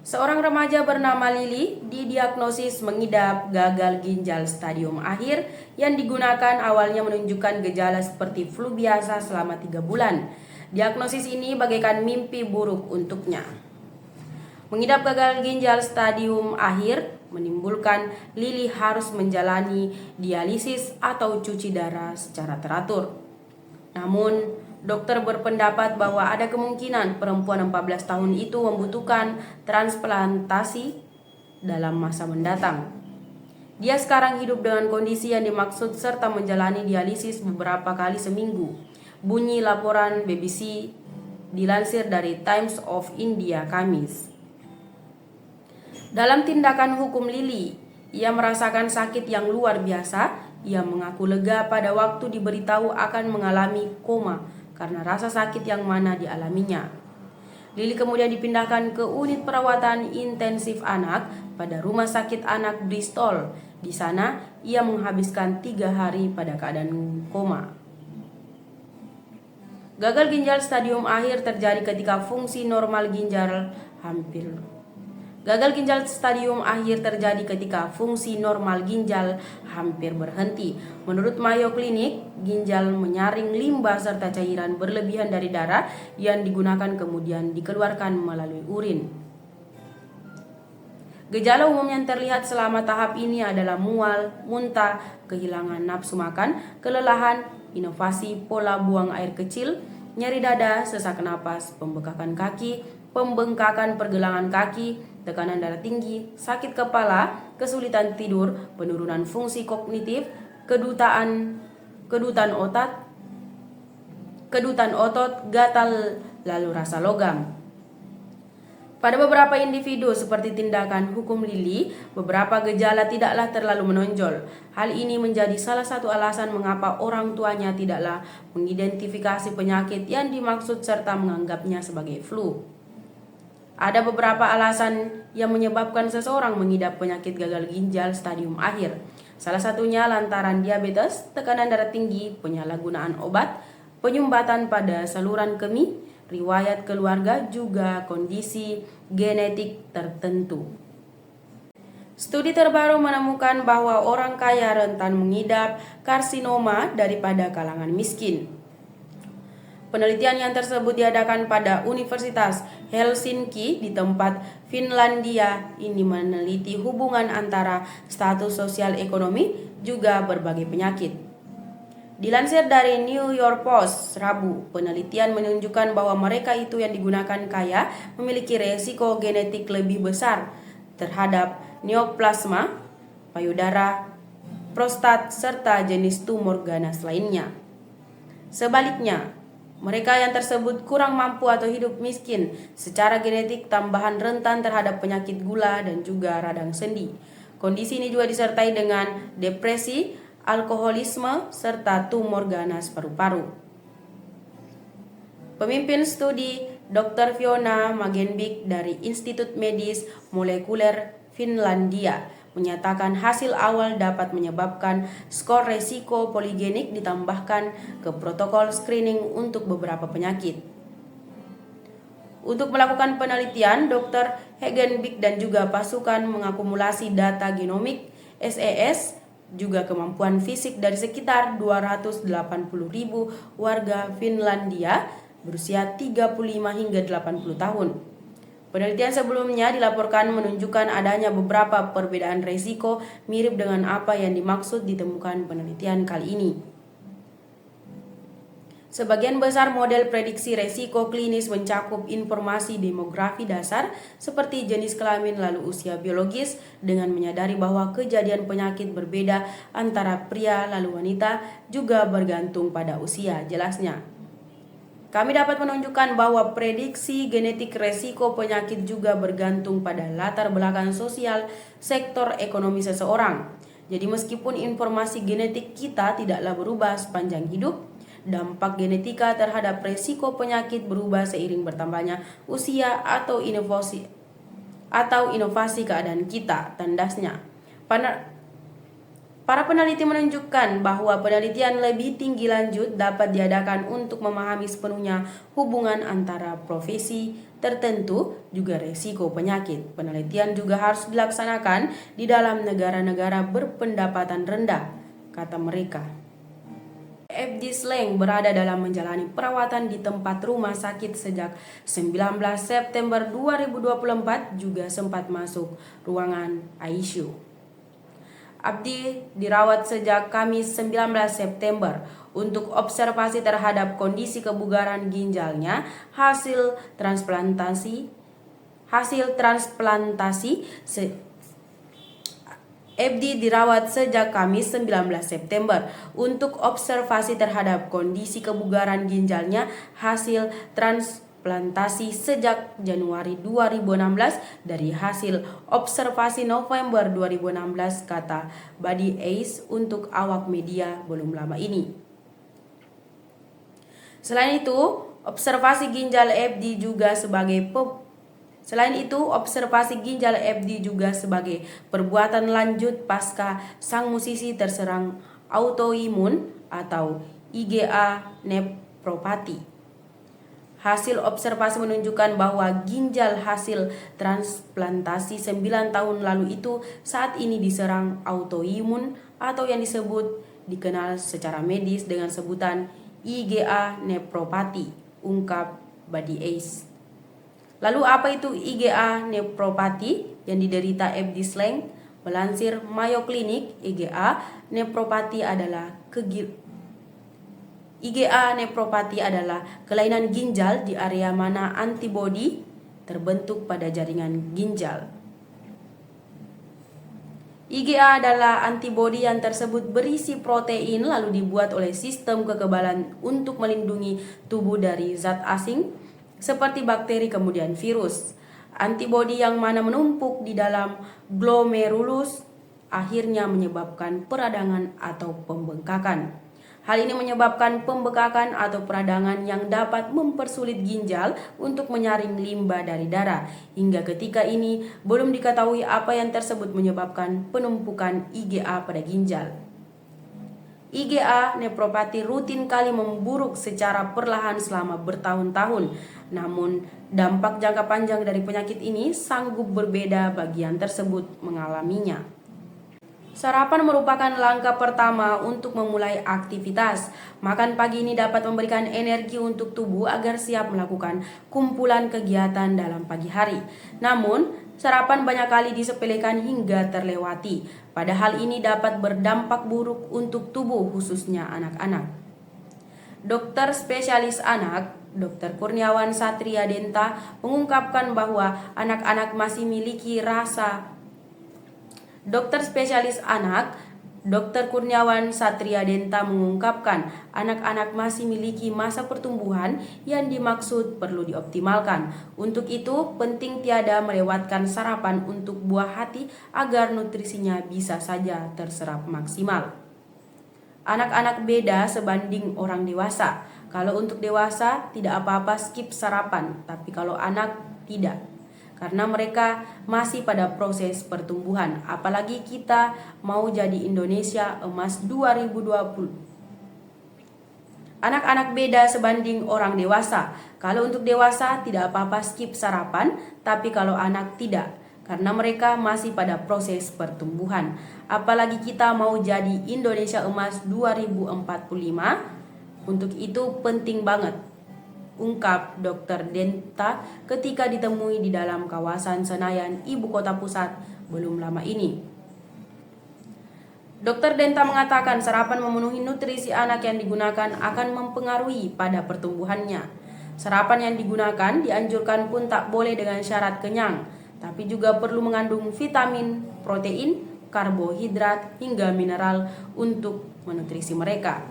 Seorang remaja bernama Lili didiagnosis mengidap gagal ginjal stadium akhir yang digunakan awalnya menunjukkan gejala seperti flu biasa selama 3 bulan. Diagnosis ini bagaikan mimpi buruk untuknya. Mengidap gagal ginjal stadium akhir menimbulkan Lili harus menjalani dialisis atau cuci darah secara teratur. Namun, dokter berpendapat bahwa ada kemungkinan perempuan 14 tahun itu membutuhkan transplantasi dalam masa mendatang. Dia sekarang hidup dengan kondisi yang dimaksud serta menjalani dialisis beberapa kali seminggu. Bunyi laporan BBC dilansir dari Times of India Kamis. Dalam tindakan hukum Lili, ia merasakan sakit yang luar biasa. Ia mengaku lega pada waktu diberitahu akan mengalami koma karena rasa sakit yang mana dialaminya. Lili kemudian dipindahkan ke unit perawatan intensif anak pada Rumah Sakit Anak Bristol. Di sana, ia menghabiskan 3 hari pada keadaan koma. Gagal ginjal stadium akhir terjadi ketika fungsi normal ginjal hampir Gagal ginjal stadium akhir terjadi ketika fungsi normal ginjal hampir berhenti. Menurut Mayo Clinic, ginjal menyaring limbah serta cairan berlebihan dari darah yang digunakan kemudian dikeluarkan melalui urin. Gejala umum yang terlihat selama tahap ini adalah mual, muntah, kehilangan nafsu makan, kelelahan, inovasi pola buang air kecil, nyeri dada, sesak napas, pembengkakan kaki, pembengkakan pergelangan kaki, tekanan darah tinggi, sakit kepala, kesulitan tidur, penurunan fungsi kognitif, kedutan otot, gatal, lalu rasa logam. Pada beberapa individu seperti tindakan hukum Lili, beberapa gejala tidaklah terlalu menonjol. Hal ini menjadi salah satu alasan mengapa orang tuanya tidaklah mengidentifikasi penyakit yang dimaksud serta menganggapnya sebagai flu. Ada beberapa alasan yang menyebabkan seseorang mengidap penyakit gagal ginjal stadium akhir. Salah satunya lantaran diabetes, tekanan darah tinggi, penyalahgunaan obat, penyumbatan pada saluran kemih, riwayat keluarga, juga kondisi genetik tertentu. Studi terbaru menemukan bahwa orang kaya rentan mengidap karsinoma daripada kalangan miskin. Penelitian yang tersebut diadakan pada Universitas Helsinki di tempat Finlandia ini meneliti hubungan antara status sosial ekonomi juga berbagai penyakit. Dilansir dari New York Post, Rabu, penelitian menunjukkan bahwa mereka itu yang digunakan kaya memiliki resiko genetik lebih besar terhadap neoplasma, payudara, prostat, serta jenis tumor ganas lainnya. Sebaliknya, mereka yang tersebut kurang mampu atau hidup miskin secara genetik tambahan rentan terhadap penyakit gula dan juga radang sendi. Kondisi ini juga disertai dengan depresi, alkoholisme, serta tumor ganas paru-paru. Pemimpin studi Dr. Fiona Magenbik dari Institut Medis Molekuler Finlandia menyatakan hasil awal dapat menyebabkan skor resiko poligenik ditambahkan ke protokol screening untuk beberapa penyakit. Untuk melakukan penelitian, Dr. Hagenbeck dan juga pasukan mengakumulasi data genomik SES juga kemampuan fisik dari sekitar 280.000 warga Finlandia berusia 35 hingga 80 tahun. Penelitian sebelumnya dilaporkan menunjukkan adanya beberapa perbedaan risiko mirip dengan apa yang dimaksud ditemukan penelitian kali ini. Sebagian besar model prediksi risiko klinis mencakup informasi demografi dasar seperti jenis kelamin lalu usia biologis dengan menyadari bahwa kejadian penyakit berbeda antara pria lalu wanita juga bergantung pada usia, jelasnya. Kami dapat menunjukkan bahwa prediksi genetik resiko penyakit juga bergantung pada latar belakang sosial sektor ekonomi seseorang. Jadi meskipun informasi genetik kita tidaklah berubah sepanjang hidup, dampak genetika terhadap resiko penyakit berubah seiring bertambahnya usia atau inovasi keadaan kita, tandasnya. Para peneliti menunjukkan bahwa penelitian lebih tinggi lanjut dapat diadakan untuk memahami sepenuhnya hubungan antara profesi tertentu juga resiko penyakit. Penelitian juga harus dilaksanakan di dalam negara-negara berpendapatan rendah, kata mereka. FD Sleng berada dalam menjalani perawatan di tempat rumah sakit sejak 19 September 2024, juga sempat masuk ruangan ICU. Abdi dirawat sejak Kamis 19 September untuk observasi terhadap kondisi kebugaran ginjalnya hasil transplantasi. Abdi dirawat sejak Kamis 19 September untuk observasi terhadap kondisi kebugaran ginjalnya hasil transplantasi sejak Januari 2016 dari hasil observasi November 2016, kata Buddy Ace untuk awak media belum lama ini. Selain itu, observasi ginjal Abdi juga sebagai perbuatan lanjut pasca sang musisi terserang autoimun atau IgA nephropathy. Hasil observasi menunjukkan bahwa ginjal hasil transplantasi 9 tahun lalu itu saat ini diserang autoimun atau yang dikenal secara medis dengan sebutan IgA nephropathy, ungkap Buddy Ace. Lalu apa itu IgA nephropathy yang diderita Abdi Sleng? Melansir Mayo Clinic, IgA nephropathy adalah kelainan ginjal di area mana antibodi terbentuk pada jaringan ginjal. IgA adalah antibodi yang tersebut berisi protein lalu dibuat oleh sistem kekebalan untuk melindungi tubuh dari zat asing seperti bakteri kemudian virus. Antibodi yang mana menumpuk di dalam glomerulus akhirnya menyebabkan peradangan atau pembengkakan. Hal ini menyebabkan pembekakan atau peradangan yang dapat mempersulit ginjal untuk menyaring limbah dari darah. Hingga ketika ini belum diketahui apa yang tersebut menyebabkan penumpukan IgA pada ginjal. IgA nephropathy rutin kali memburuk secara perlahan selama bertahun-tahun. Namun, dampak jangka panjang dari penyakit ini sanggup berbeda bagi yang tersebut mengalaminya. Sarapan merupakan langkah pertama untuk memulai aktivitas. Makan pagi ini dapat memberikan energi untuk tubuh agar siap melakukan kumpulan kegiatan dalam pagi hari. Namun, sarapan banyak kali disepelekan hingga terlewati. Padahal ini dapat berdampak buruk untuk tubuh, khususnya anak-anak. Dokter spesialis anak, Dr. Kurniawan Satria Denta, mengungkapkan bahwa anak-anak masih memiliki rasa Dokter spesialis anak, Dr. Kurniawan Satria Denta mengungkapkan anak-anak masih memiliki masa pertumbuhan yang dimaksud perlu dioptimalkan. Untuk itu, penting tiada melewatkan sarapan untuk buah hati agar nutrisinya bisa saja terserap maksimal. Anak-anak beda sebanding orang dewasa. Kalau untuk dewasa tidak apa-apa skip sarapan, tapi kalau anak tidak. Karena mereka masih pada proses pertumbuhan. Apalagi kita mau jadi Indonesia Emas 2020. Anak-anak beda sebanding orang dewasa. Kalau untuk dewasa tidak apa-apa skip sarapan, tapi kalau anak tidak. Karena mereka masih pada proses pertumbuhan. Apalagi kita mau jadi Indonesia Emas 2045. Untuk itu penting banget, ungkap Dr. Denta ketika ditemui di dalam kawasan Senayan, ibu kota pusat, belum lama ini. Dr. Denta mengatakan sarapan memenuhi nutrisi anak yang digunakan akan mempengaruhi pada pertumbuhannya. Sarapan yang digunakan dianjurkan pun tak boleh dengan syarat kenyang, tapi juga perlu mengandung vitamin, protein, karbohidrat, hingga mineral untuk menutrisi mereka.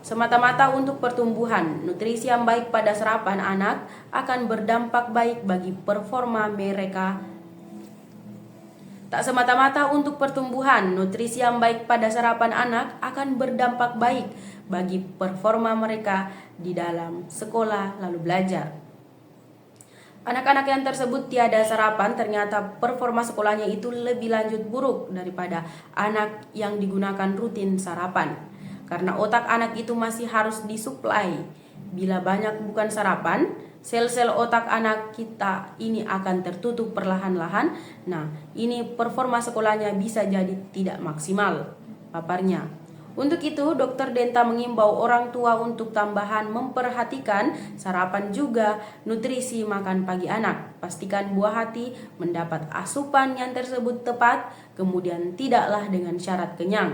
Semata-mata untuk pertumbuhan, nutrisi yang baik pada sarapan anak akan berdampak baik bagi performa mereka. Tak semata-mata untuk pertumbuhan, nutrisi yang baik pada sarapan anak akan berdampak baik bagi performa mereka di dalam sekolah lalu belajar. Anak-anak yang tersebut tiada sarapan ternyata performa sekolahnya itu lebih lanjut buruk daripada anak yang digunakan rutin sarapan. Karena otak anak itu masih harus disuplai. Bila banyak bukan sarapan, sel-sel otak anak kita ini akan tertutup perlahan-lahan. Nah, ini performa sekolahnya bisa jadi tidak maksimal, paparnya. Untuk itu, Dokter Denta mengimbau orang tua untuk tambahan memperhatikan sarapan juga nutrisi makan pagi anak. Pastikan buah hati mendapat asupan yang tersebut tepat, kemudian tidaklah dengan syarat kenyang.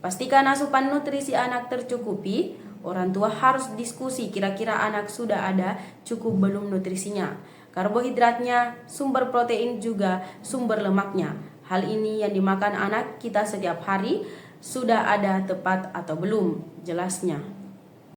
Pastikan asupan nutrisi anak tercukupi. Orang tua harus diskusi kira-kira anak sudah ada cukup belum nutrisinya. Karbohidratnya, sumber protein juga sumber lemaknya. Hal ini yang dimakan anak kita setiap hari sudah ada tepat atau belum, jelasnya.